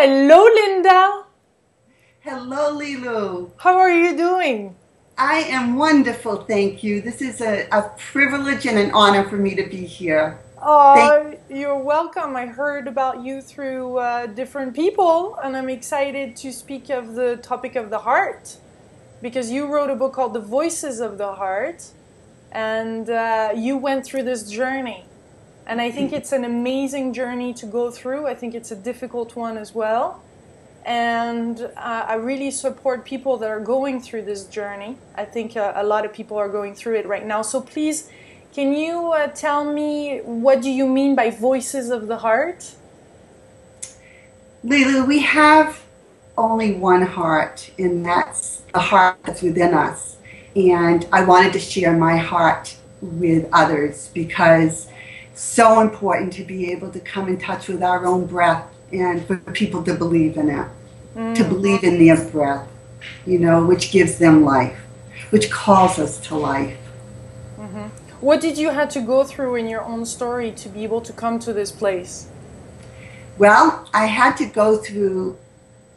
Hello, Linda. Hello, Lilou. How are you doing? I am wonderful, thank you. This is a privilege and an honor for me to be here. You're welcome. I heard about you through different people, and I'm excited to speak of the topic of the heart, because you wrote a book called The Voices of the Heart, and you went through this journey. And I think it's an amazing journey to go through. I think it's a difficult one as well. And I really support people that are going through this journey. I think a lot of people are going through it right now. So please, can you tell me, what do you mean by voices of the heart? Lilou, we have only one heart, and that's the heart that's within us. And I wanted to share my heart with others because it's so important to be able to come in touch with our own breath and for people to believe in it, to believe in their breath, you know, which gives them life, which calls us to life. Mm-hmm. What did you have to go through in your own story to be able to come to this place? Well, I had to go through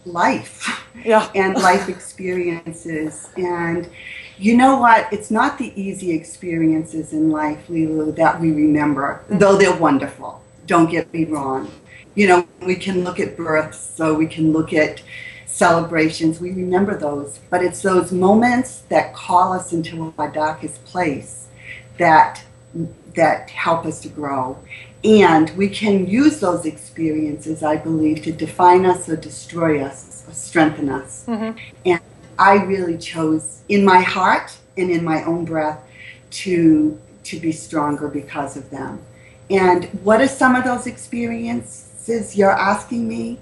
life and life experiences. And you know what? It's not the easy experiences in life, Lilou, that we remember, though they're wonderful. Don't get me wrong. You know, we can look at births, so we can look at celebrations. We remember those. But it's those moments that call us into our darkest place that help us to grow. And we can use those experiences, I believe, to define us or destroy us or strengthen us. Mm-hmm. And I really chose, in my heart and in my own breath, to be stronger because of them. And what are some of those experiences you're asking me?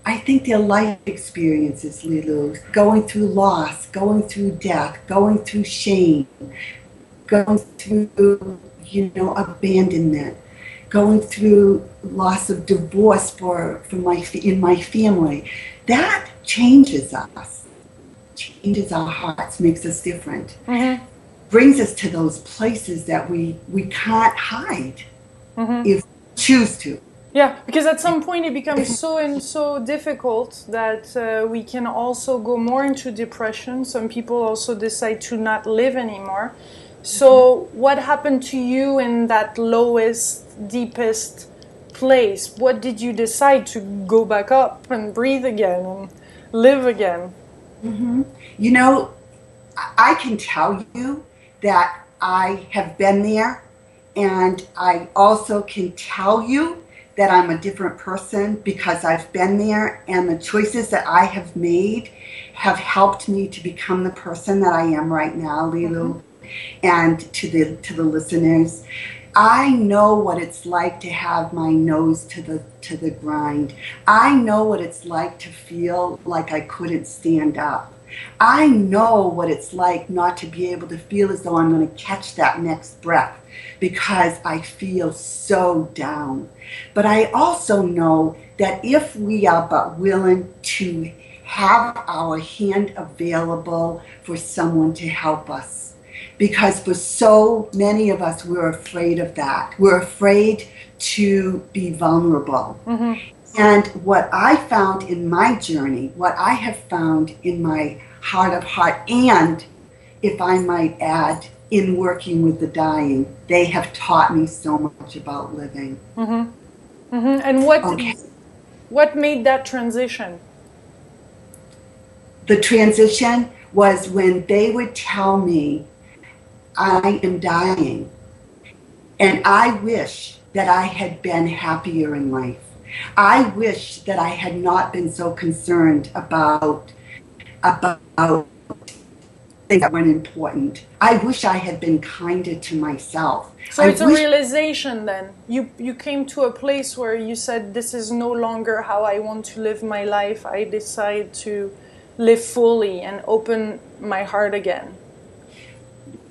I think they're life experiences, Lilou. Going through loss, going through death, going through shame, going through, you know, abandonment, going through loss of divorce in my family. That changes us, changes our hearts, makes us different, brings us to those places that we can't hide if we choose to. Yeah, because at some point it becomes so difficult that we can also go more into depression. Some people also decide to not live anymore. So what happened to you in that lowest, deepest place? What did you decide to go back up and breathe again and live again? Mm-hmm. You know, I can tell you that I have been there, and I also can tell you that I'm a different person because I've been there, and the choices that I have made have helped me to become the person that I am right now, Lilou. And to the listeners, I know what it's like to have my nose to the grind. I know what it's like to feel like I couldn't stand up. I know what it's like not to be able to feel as though I'm going to catch that next breath because I feel so down. But I also know that if we are but willing to have our hand available for someone to help us, because for so many of us, we're afraid of that. We're afraid to be vulnerable. And what I found in my journey, what I have found in my heart of heart, and if I might add, in working with the dying, they have taught me so much about living. And what made that transition? The transition was when they would tell me, I am dying, and I wish that I had been happier in life. I wish that I had not been so concerned about things that weren't important. I wish I had been kinder to myself. So it's a realization then. You came to a place where you said, this is no longer how I want to live my life. I decide to live fully and open my heart again.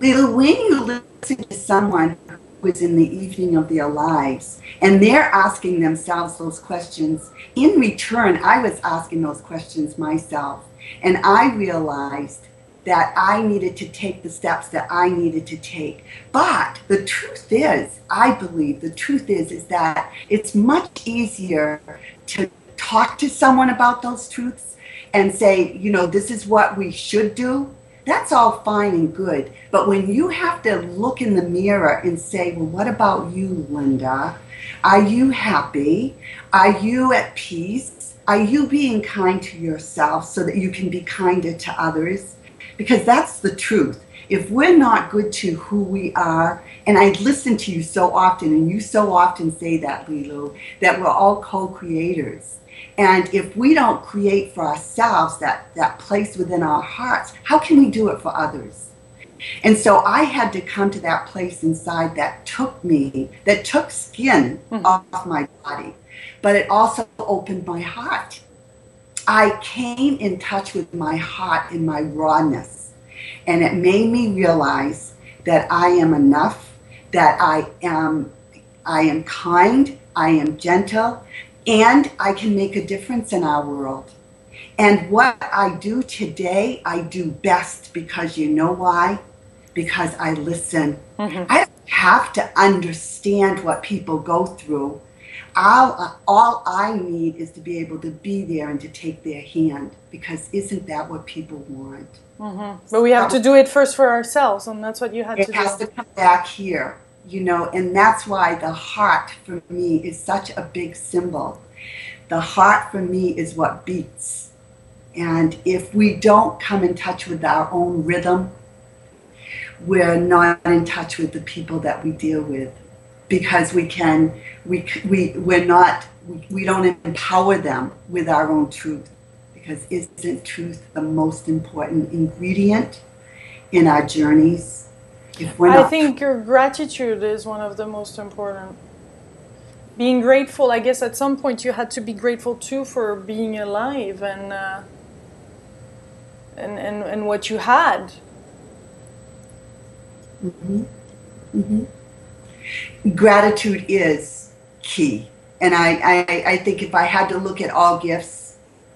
Lilou, when you listen to someone who is in the evening of their lives and they're asking themselves those questions, in return, I was asking those questions myself. And I realized that I needed to take the steps that I needed to take. But the truth is, I believe the truth is that it's much easier to talk to someone about those truths and say, you know, this is what we should do, that's all fine and good. But when you have to look in the mirror and say, well, what about you, Linda? Are you happy? Are you at peace? Are you being kind to yourself so that you can be kinder to others? Because that's the truth. If we're not good to who we are, and I listen to you so often, and you so often say that, Lilou, that we're all co-creators. And if we don't create for ourselves that place within our hearts, how can we do it for others? And so I had to come to that place inside that took skin off my body, but it also opened my heart. I came in touch with my heart in my rawness, and it made me realize that I am enough, that I am kind, I am gentle, and I can make a difference in our world. And what I do today, I do best because you know why? Because I listen. I don't have to understand what people go through. All I need is to be able to be there and to take their hand, because isn't that what people want? But we have to do it first for ourselves, and that's what you had to do. It has to come back here, you know, and that's why the heart for me is such a big symbol. The heart for me is what beats. And if we don't come in touch with our own rhythm, we're not in touch with the people that we deal with, because we don't empower them with our own truth. Because isn't truth the most important ingredient in our journeys? If we're not, I think your gratitude is one of the most important. Being grateful, I guess at some point you had to be grateful too for being alive and what you had. Gratitude is key. And I think if I had to look at all gifts,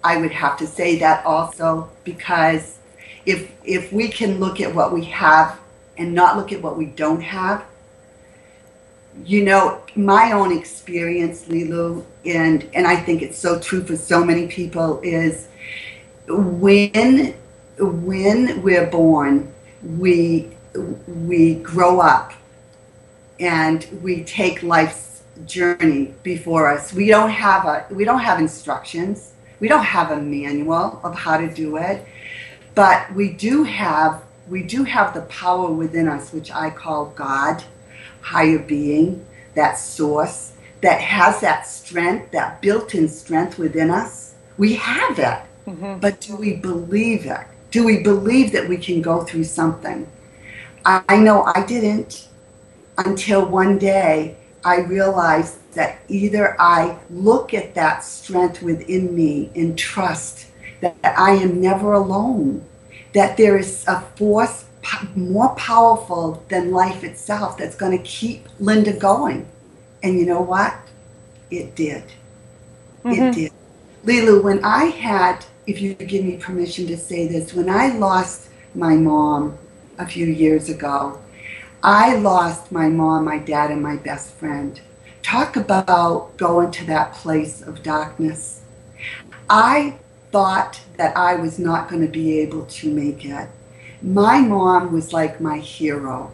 I would have to say that also, because if we can look at what we have and not look at what we don't have, you know, my own experience, Lilou, and I think it's so true for so many people, is when we're born, we grow up and we take life's journey before us. We don't have instructions. We don't have a manual of how to do it, but we do have the power within us, which I call God, higher being, that source that has that strength, that built-in strength within us. We have it, but do we believe it? Do we believe that we can go through something? I know I didn't, until one day I realized that either I look at that strength within me and trust that I am never alone, that there is a force more powerful than life itself that's going to keep Linda going. And you know what? It did. It did. Lilou, when I had, if you give me permission to say this, when I lost my mom a few years ago, I lost my mom, my dad, and my best friend. Talk about going to that place of darkness. I thought that I was not going to be able to make it. My mom was like my hero,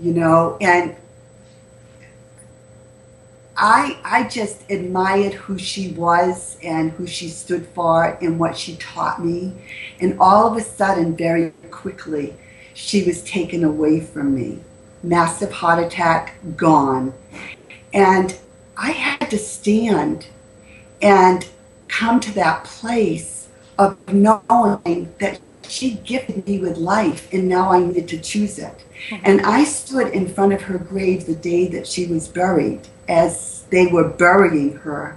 you know, and I just admired who she was and who she stood for and what she taught me. And all of a sudden, very quickly, she was taken away from me. Massive heart attack, gone. And I had to stand and come to that place of knowing that she gifted me with life, and now I needed to choose it. And I stood in front of her grave the day that she was buried, as they were burying her.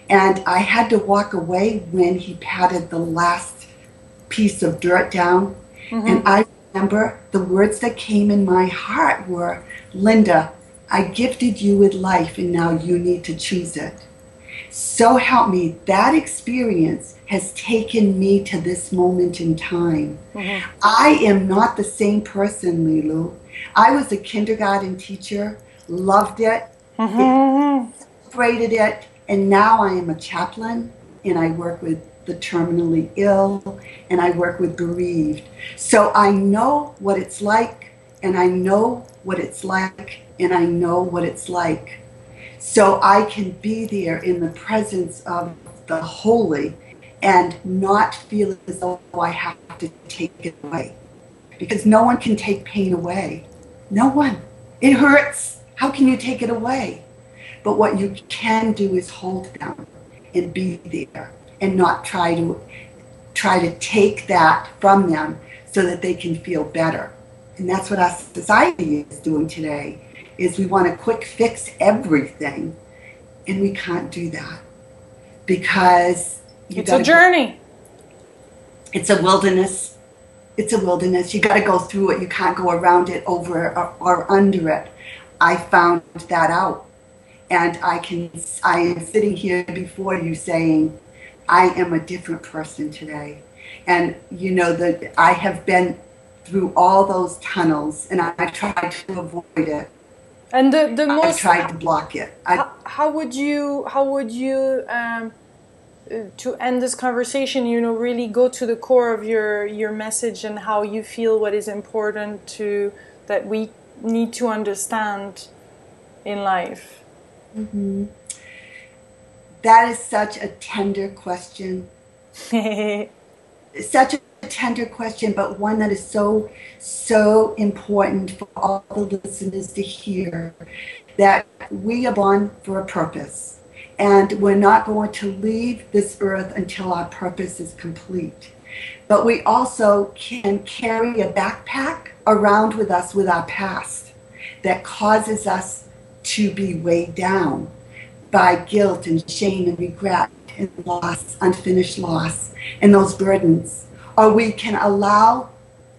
And I had to walk away when he patted the last piece of dirt down. And I remember the words that came in my heart were, Linda, I gifted you with life, and now you need to choose it. So help me, that experience has taken me to this moment in time. I am not the same person, Lilou. I was a kindergarten teacher, loved it, celebrated it, and now I am a chaplain. and I work with the terminally ill, and I work with bereaved. So I know what it's like, and I know what it's like, and I know what it's like. So I can be there in the presence of the holy and not feel as though I have to take it away. Because no one can take pain away. No one. It hurts. How can you take it away? But what you can do is hold them and be there and not try to take that from them so that they can feel better. And that's what our society is doing today, is we want to quick fix everything, and we can't do that because it's a journey. It's a wilderness. It's a wilderness. You got to go through it. You can't go around it, over or under it. I found that out. And I am sitting here before you saying, I am a different person today. And you know that I have been through all those tunnels, and I tried to avoid it. And the most, I tried to block it. How would you to end this conversation, you know, really go to the core of your message and how you feel what is important that we need to understand in life? Mm-hmm. That is such a tender question. Such a tender question, but one that is so important for all the listeners to hear, that we are born for a purpose, and we're not going to leave this earth until our purpose is complete. But we also can carry a backpack around with us with our past that causes us to be weighed down by guilt and shame and regret and loss, unfinished loss, and those burdens. Or we can allow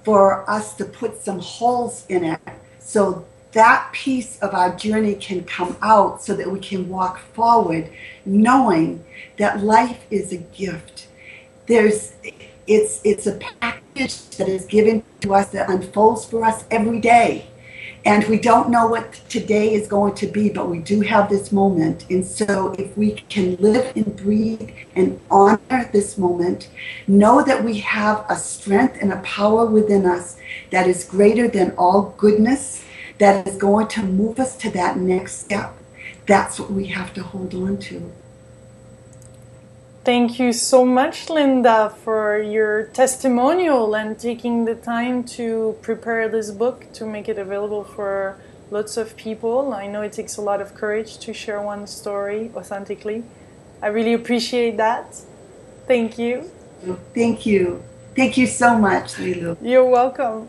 for us to put some holes in it so that piece of our journey can come out, so that we can walk forward knowing that life is a gift. It's a package that is given to us, that unfolds for us every day. And we don't know what today is going to be, but we do have this moment. And so if we can live and breathe and honor this moment, know that we have a strength and a power within us that is greater than all goodness, that is going to move us to that next step. That's what we have to hold on to. Thank you so much, Linda, for your testimonial and taking the time to prepare this book to make it available for lots of people. I know it takes a lot of courage to share one story authentically. I really appreciate that. Thank you. Thank you. Thank you so much, Lilou. You're welcome.